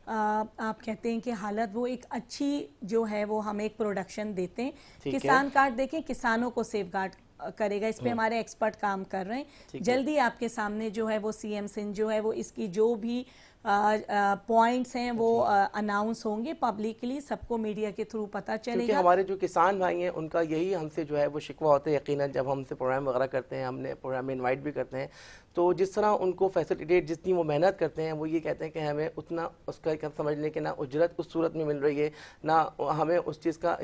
आप कहते हैं कि हालत वो एक अच्छी जो है वो हम एक प्रोडक्शन देते हैं। किसान कार्ड देखें किसानों को सेफ गार्ड करेगा, इस पे हमारे एक्सपर्ट काम कर रहे हैं। जल्दी आपके सामने जो है वो सीएम सिंध जो है वो इसकी जो भी पॉइंट्स हैं वो अनाउंस होंगे पब्लिकली, सबको मीडिया के थ्रू पता चलेगा। क्योंकि हमारे जो किसान भाई हैं उनका यही हमसे जो है वो शिकवा होता है, यकीनन जब हमसे प्रोग्राम वगैरह करते हैं, हमने प्रोग्राम में इनवाइट भी करते हैं, तो जिस तरह उनको फैसिलिटेट जितनी वो मेहनत करते हैं वो ये कहते हैं कि हमें उतना उसका समझ लें कि ना उजरत उस सूरत में मिल रही है, ना हमें उस चीज़ का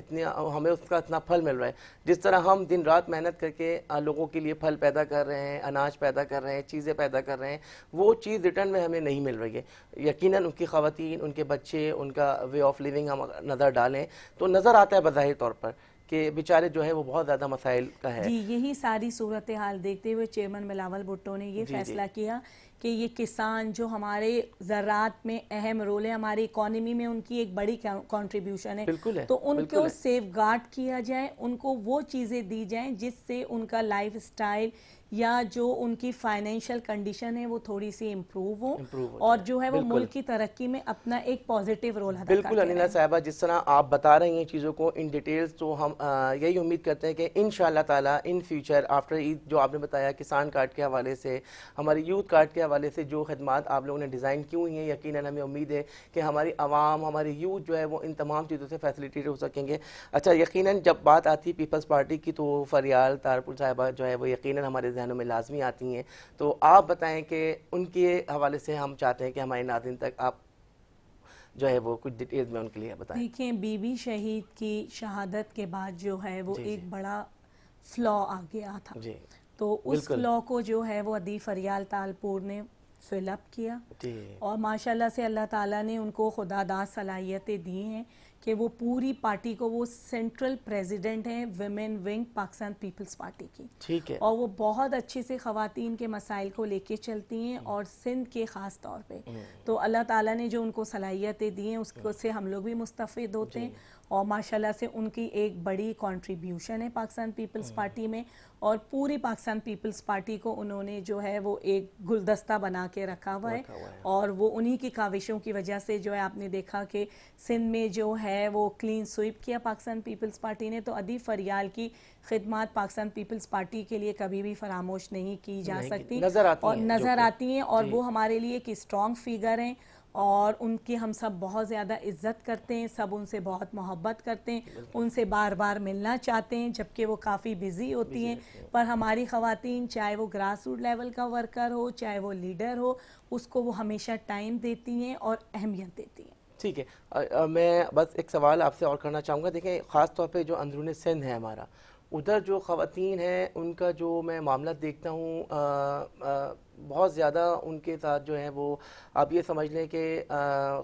हमें उसका इतना फल मिल रहा है। जिस तरह हम दिन रात मेहनत करके लोगों के लिए फल पैदा कर रहे हैं, अनाज पैदा कर रहे हैं, चीज़ें पैदा कर रहे हैं, वो चीज़ रिटर्न में हमें नहीं मिल रही है। यकीनन उनकी ख़वातीन, उनके बच्चे, उनका वे ऑफ लिविंग हम नज़र डालें तो नज़र आता है बज़ाहिर तौर पर कि बेचारे जो है वो बहुत ज़्यादा मसाइल का है। जी, यही सारी सूरत हाल देखते हुए चेयरमैन बिलावल भुट्टो ने ये फैसला किया कि ये किसान जो हमारे ज़राअत में अहम रोल है, हमारी इकॉनमी में उनकी एक बड़ी कंट्रीब्यूशन है, तो उनको सेफ गार्ड किया जाए, उनको वो चीज़ें दी जाएं जिससे उनका लाइफ स्टाइल या जो उनकी फाइनेंशियल कंडीशन है वो थोड़ी सी इम्प्रूव हो और जो है वो मुल्क की तरक्की में अपना एक पॉजिटिव रोल अदा करते हैं। बिल्कुल अनिला साहिबा, जिस तरह आप बता रही हैं चीज़ों को इन डिटेल्स, तो हम यही उम्मीद करते हैं कि इंशाअल्लाह ताला इन फ्यूचर आफ्टर ईद जो आपने बताया किसान कार्ड के हवाले से, हमारी यूथ कार्ड के हवाले से जो खदमात आप लोगों ने डिज़ाइन की हुई हैं, यकीनन हमें उम्मीद है कि हमारी आवाम, हमारी यूथ जो है वो इन तमाम चीज़ों से फैसिलिटेट हो सकेंगे। अच्छा, यकीनन जब बात आती है पीपल्स पार्टी की तो फरियाल तारपुर साहिबा जो है वो यकीनन हमारे जहनों में लाजमी आती हैं। तो आप बताएं कि उनके हवाले से हम चाहते हैं कि हमारे नाज़रीन तक आप जो है वो कुछ डिटेल्स में उनके लिए बताएं। देखिए, बीबी शहीद की शहादत के बाद जो है वो जी, एक जी। बड़ा फ्लॉ आ गया था। जी, तो उस बिल्कुल। फ्लॉ को जो है वो अदी फरियाल तालपुर ने फिलअप किया जी, और माशाल्लाह से अल्लाह ताला ने उनको खुदादाद सलाहियतें दी हैं कि वो पूरी पार्टी को, वो सेंट्रल प्रेसिडेंट हैं women wing Pakistan peoples party की, ठीक है। और वो बहुत अच्छे से ख़वातीन के मसाइल को लेके चलती हैं और सिंध के ख़ास तौर पे। तो अल्लाह ताला ने जो उनको सलाहियतें दी हैं उसको से हम लोग भी मुस्तफ़िद होते हैं और माशाल्लाह से उनकी एक बड़ी कंट्रीब्यूशन है पाकिस्तान पीपल्स पार्टी में। और पूरी पाकिस्तान पीपल्स पार्टी को उन्होंने जो है वो एक गुलदस्ता बना के रखा हुआ है और वो उन्हीं की काविशों की वजह से जो है आपने देखा कि सिंध में जो है वो क्लीन स्वीप किया पाकिस्तान पीपल्स पार्टी ने। तो अदी फरियाल की खिदमत पाकिस्तान पीपल्स पार्टी के लिए कभी भी फरामोश नहीं की जा सकती, नज़र आती हैं और वो हमारे लिए एक स्ट्रॉन्ग फिगर हैं और उनकी हम सब बहुत ज़्यादा इज्जत करते हैं, सब उनसे बहुत मोहब्बत करते हैं, उनसे बार बार मिलना चाहते हैं जबकि वो काफ़ी बिजी होती हैं। पर हमारी ख़वातीन, चाहे वो ग्रास रूट लेवल का वर्कर हो चाहे वो लीडर हो, उसको वो हमेशा टाइम देती हैं और अहमियत देती हैं। ठीक है। मैं बस एक सवाल आपसे और करना चाहूँगा। देखें, ख़ास तौर पे जो अंदरूनी सिंध है हमारा, उधर जो ख़वातीन हैं उनका जो मैं मामला देखता हूँ, बहुत ज़्यादा उनके साथ जो है वो आप ये समझ लें कि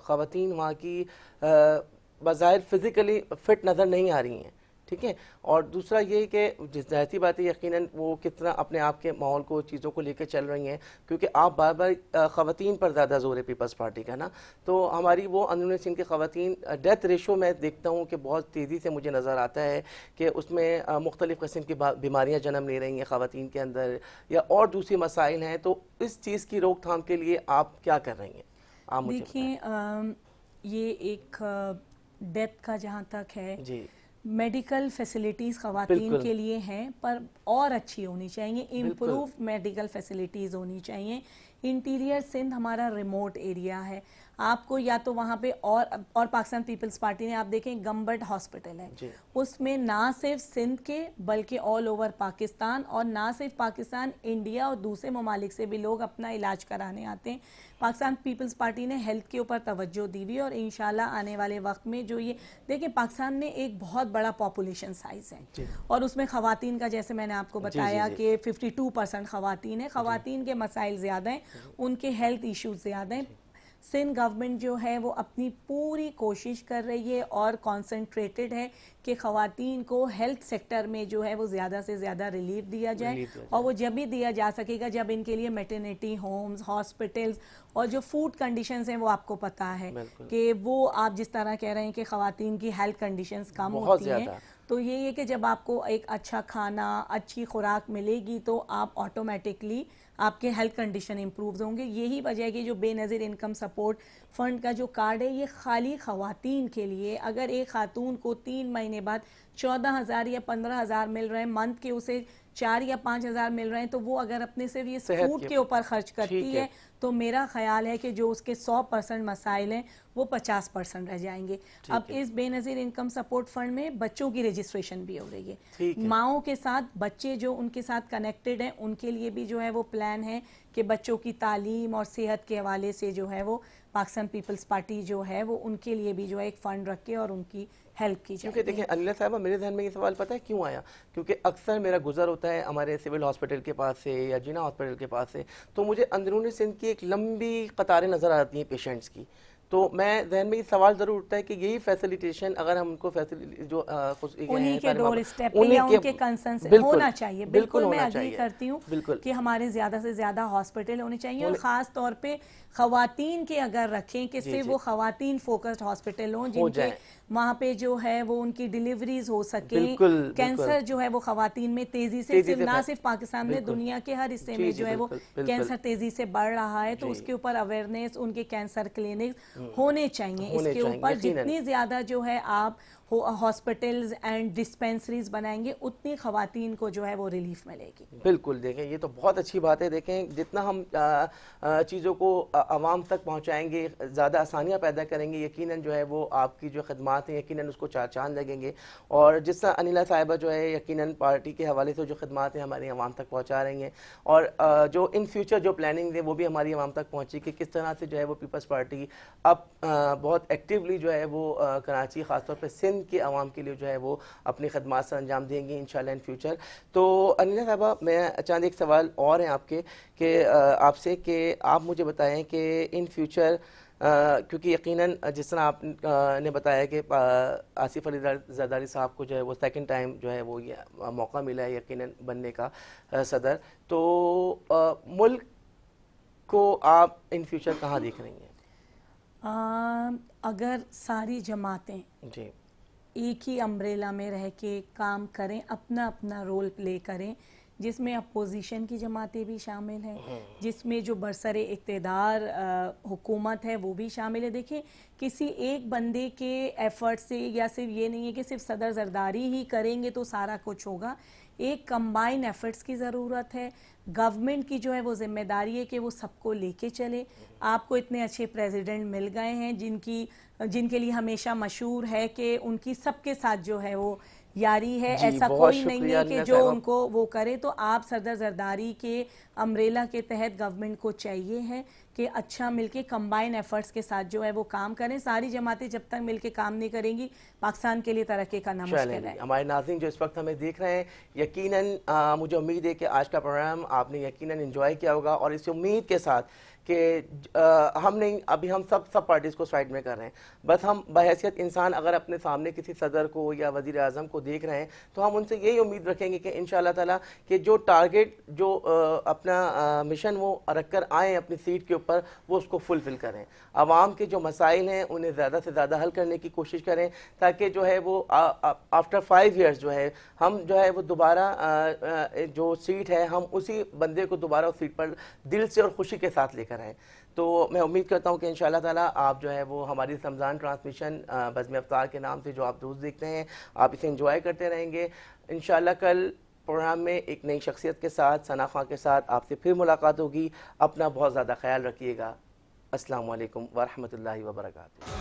ख़वातीन वहाँ की बज़ाहिर फ़िज़िकली फ़िट नज़र नहीं आ रही हैं। ठीक है। और दूसरा ये कि जाहिर सी बात है यकीनन वो कितना अपने आप के माहौल को, चीज़ों को लेकर चल रही हैं, क्योंकि आप बार बार ख़वातीन पर ज़्यादा जोर है पीपल्स पार्टी का ना। तो हमारी वो अंदरूनी सिंध की ख़वातीन डेथ रेशो मैं देखता हूँ कि बहुत तेज़ी से मुझे नज़र आता है कि उसमें मुख्तलिफ़ किस्म की बीमारियाँ जन्म ले रही हैं ख़वातीन के अंदर, या और दूसरी मसाइल हैं। तो इस चीज़ की रोकथाम के लिए आप क्या कर रही हैं? आप मुझे देखिए, ये एक डेथ का जहाँ तक है, जी, मेडिकल फैसिलिटीज़ ख़वातीन के लिए हैं पर और अच्छी होनी चाहिए, इम्प्रूव मेडिकल फैसिलिटीज़ होनी चाहिए। इंटीरियर सिंध हमारा रिमोट एरिया है, आपको या तो वहाँ पे और पाकिस्तान पीपल्स पार्टी ने आप देखें गम्बर्ट हॉस्पिटल है, उसमें ना सिर्फ सिंध के बल्कि ऑल ओवर पाकिस्तान, और ना सिर्फ पाकिस्तान, इंडिया और दूसरे ममालिक से भी लोग अपना इलाज कराने आते हैं। पाकिस्तान पीपल्स पार्टी ने हेल्थ के ऊपर तवज्जो दी हुई और इंशाल्लाह आने वाले वक्त में जो ये देखिए, पाकिस्तान में एक बहुत बड़ा पॉपुलेशन साइज है और उसमें ख़वातीन का, जैसे मैंने आपको बताया कि 52% ख़वातीन है, ख़वातीन के मसाइल ज़्यादा हैं, उनके हेल्थ इश्यूज ज़्यादा हैं। सिंध गवर्नमेंट जो है वो अपनी पूरी कोशिश कर रही है और कॉन्सेंट्रेटेड है कि ख़वातीन को हेल्थ सेक्टर में जो है वो ज़्यादा से ज़्यादा रिलीफ दिया जाए, और वो जब भी दिया जा सकेगा जब इनके लिए मैटरनिटी होम्स, हॉस्पिटल्स और जो फूड कंडीशंस हैं वो आपको पता है कि वो आप जिस तरह कह रहे हैं कि ख़वातीन की हेल्थ कंडीशंस कम होती हैं, तो यही है कि जब आपको एक अच्छा खाना, अच्छी खुराक मिलेगी तो आप ऑटोमेटिकली आपके हेल्थ कंडीशन इंप्रूव होंगे। यही वजह है कि जो बेनज़ीर इनकम सपोर्ट फंड का जो कार्ड है ये खाली ख़वातीन के लिए, अगर एक खातून को 3 महीने बाद 14,000 या 15,000 मिल रहे हैं मंथ के, उसे 4 या 5,000 मिल रहे हैं, तो वो अगर अपने सिर्फ ये फूड के ऊपर खर्च करती है तो मेरा ख्याल है कि जो उसके 100% मसाइल हैं वो 50% रह जाएंगे। अब इस बेनज़ीर इनकम सपोर्ट फंड में बच्चों की रजिस्ट्रेशन भी हो रही है, माओं के साथ बच्चे जो उनके साथ कनेक्टेड हैं उनके लिए भी जो है वो प्लान है कि बच्चों की तालीम और सेहत के हवाले से जो है वो पाकिस्तान पीपल्स पार्टी जो है वो उनके लिए भी जो है एक फ़ंड रख के और उनकी हेल्प की जाए। क्योंकि देखिए अनिला साहबा, मेरे जहन में ये सवाल पता है क्यों आया, क्योंकि अक्सर मेरा गुजर होता है हमारे सिविल हॉस्पिटल के पास से या जिना हॉस्पिटल के पास से, तो मुझे अंदरूनी सिंध की एक लंबी कतारें नज़र आती हैं पेशेंट्स की। तो मैं जहन में ये सवाल ज़रूर उठता है कि यही फैसिलिटेशन अगर हम उनको जो उन्हीं के डोर स्टेप पे या उनके कंसर्न से होना चाहिए, बिल्कुल मैं एग्री करती हूँ कि हमारे ज़्यादा से ज़्यादा हॉस्पिटल होने चाहिए और ख़ास तौर पे ख़वातीन के अगर रखें कि सिर्फ वो ख़वातीन फोकस्ड हॉस्पिटल हों जिनके वहाँ पे जो है वो उनकी डिलीवरीज हो सके। कैंसर जो है वो ख़वातीन में तेज़ी से सिर्फ ना सिर्फ पाकिस्तान में, दुनिया के हर हिस्से में जो है वो कैंसर तेज़ी से बढ़ रहा है, तो उसके ऊपर अवेयरनेस, उनके कैंसर क्लिनिक होने चाहिए। इसके ऊपर जितनी ज़्यादा जो है आप हॉस्पिटल्स एंड डिस्पेंसरीज बनाएंगे, उतनी ख़वातीन को जो है वो रिलीफ मिलेगी। बिल्कुल, देखें ये तो बहुत अच्छी बात है। देखें जितना हम चीज़ों को आवाम तक पहुंचाएंगे, ज़्यादा आसानियां पैदा करेंगे, यकीनन जो है वो आपकी जो खदमात हैं यकीनन उसको चार चांद लगेंगे। और जिस तरह अनिला साहिबा जो है यकीनन पार्टी के हवाले से जो खदमात हैं हमारी आवाम तक पहुँचा रही हैं, और जो इन फ्यूचर जो प्लानिंग है वो भी हमारी आवाम तक पहुँची कि किस तरह से जो है वो पीपल्स पार्टी अब बहुत एक्टिवली जो है वो कराची ख़ासतौर पर सिंध के आवाम के लिए जो है वो अपनी खदमात से अंजाम देंगी इंशाल्लाह इन फ्यूचर। तो अनिला साहबा, मैं चांद एक सवाल और हैं आपके कि आपसे कि आप मुझे बताएं कि इन फ्यूचर क्योंकि यकीनन जिस तरह आपने बताया कि आसिफ अली जरदारी साहब को जो है वो सेकंड टाइम जो है वो ये मौका मिला है यकीनन बनने का सदर, तो मुल्क को आप इन फ्यूचर कहाँ देख रही हैं? अगर सारी जमातें जी एक ही अम्ब्रेला में रह के काम करें, अपना अपना रोल प्ले करें, जिसमें अपोजिशन की जमातें भी शामिल हैं, जिसमें जो बरसरे इक़्तिदार हुकूमत है वो भी शामिल है। देखिए, किसी एक बंदे के एफर्ट से, या सिर्फ ये नहीं है कि सिर्फ सदर जरदारी ही करेंगे तो सारा कुछ होगा, एक कंबाइन एफर्ट्स की ज़रूरत है। गवर्नमेंट की जो है वो जिम्मेदारी है कि वो सबको लेके चले। आपको इतने अच्छे प्रेसिडेंट मिल गए हैं जिनके लिए हमेशा मशहूर है कि उनकी सबके साथ जो है वो यारी है, ऐसा कोई नहीं है कि जो उनको वो करे। तो आप सदर जरदारी के अम्ब्रेला के तहत गवर्नमेंट को चाहिए है कि अच्छा मिलके कंबाइन एफर्ट्स के साथ जो है वो काम करें। सारी जमातें जब तक मिलके काम नहीं करेंगी, पाकिस्तान के लिए तरक्की करना मुश्किल है। हमारे नाज़रीन जो इस वक्त हमें देख रहे हैं, यकीनन मुझे उम्मीद है कि आज का प्रोग्राम आपने यकीनन एंजॉय किया होगा, और इस उम्मीद के साथ कि हम नहीं, अभी हम सब पार्टीज़ को साइड में कर रहे हैं, बस हम बहैसियत इंसान अगर अपने सामने किसी सदर को या वज़ीर आज़म को देख रहे हैं तो हम उनसे यही उम्मीद रखेंगे कि इंशाअल्लाह ताला कि जो टारगेट जो अपना मिशन वो रख कर आएँ अपनी सीट के ऊपर, वो उसको फुलफ़िल करें। आवाम के जो मसाइल हैं उन्हें ज़्यादा से ज़्यादा हल करने की कोशिश करें, ताकि जो है वो आफ्टर 5 ईयर्स जो है हम जो है वो दोबारा जो सीट है हम उसी बंदे को दोबारा उस सीट पर दिल से और खुशी के साथ लेकर आएँ। तो मैं उम्मीद करता हूँ कि इंशाअल्लाह ताला आप जो है वो हमारी रमज़ान ट्रांसमिशन बज़्म इफ्तार के नाम से जो आप रोज़ देखते हैं, आप इसे एंजॉय करते रहेंगे। इंशाअल्लाह कल प्रोग्राम में एक नई शख्सियत के साथ, सना खां के साथ आपसे फिर मुलाकात होगी। अपना बहुत ज़्यादा ख्याल रखिएगा। अस्सलामु अलैकुम व रहमतुल्लाहि व बरकातुहू।